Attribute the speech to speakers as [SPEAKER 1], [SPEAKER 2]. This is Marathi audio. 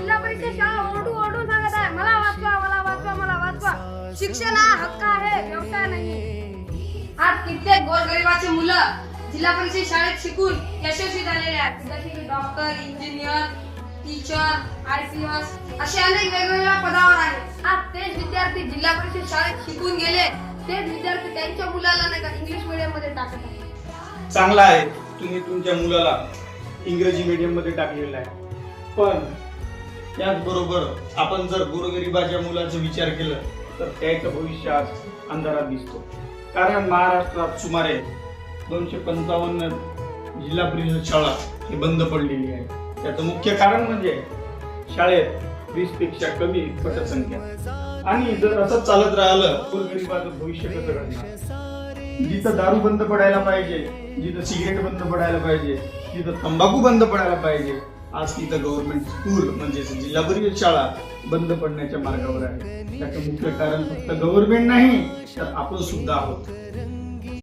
[SPEAKER 1] जिल्हा परिषद शाळा ओरडून ओरडून सांगत आहे, मला वाचवा, मला वाचवा, मला वाचवा. शिक्षण हा हक्क आहे, व्यवसाय नाही. आज कित्येक गोरगरिबाची मुलं जिल्हा परिषद शाळेत शिकून यशस्वी झालेले आहेत. जसे की डॉक्टर, इंजिनियर, टीचर, IPS असे अनेक वेगवेगळ्या पदावर आहेत. आज तेच विद्यार्थी जिल्हा परिषद शाळेत शिकून गेले, तेच विद्यार्थी त्यांच्या मुलाला नाही का इंग्लिश मीडियम मध्ये टाकत आहेत.
[SPEAKER 2] चांगला आहे तुम्ही तुमच्या मुलाला इंग्रजी मीडियम मध्ये टाकलेलं आहे, पण त्याचबरोबर आपण जर गोरगरिबाच्या मुलाचा विचार केला तर त्याचं भविष्य आज अंधारात दिसतो. कारण महाराष्ट्रात सुमारे 255 जिल्हा परिषद शाळा ही बंद पडलेली आहे. त्याचं मुख्य कारण म्हणजे शाळेत 20 पेक्षा कमी पटसंख्या. आणि जर असंच चालत राहिलं गोरगरिबाचं भविष्य कसं घडणार? जिथं दारू बंद पडायला पाहिजे, जिथं सिगरेट बंद पडायला पाहिजे, जिथं तंबाखू बंद पडायला पाहिजे, आज तिथं गव्हर्नमेंट स्कूल म्हणजे जिल्हा परिषद शाळा बंद पडण्याच्या मार्गावर आहे. त्याचं मुख्य कारण फक्त गव्हर्नमेंट नाही तर आपण सुद्धा आहोत.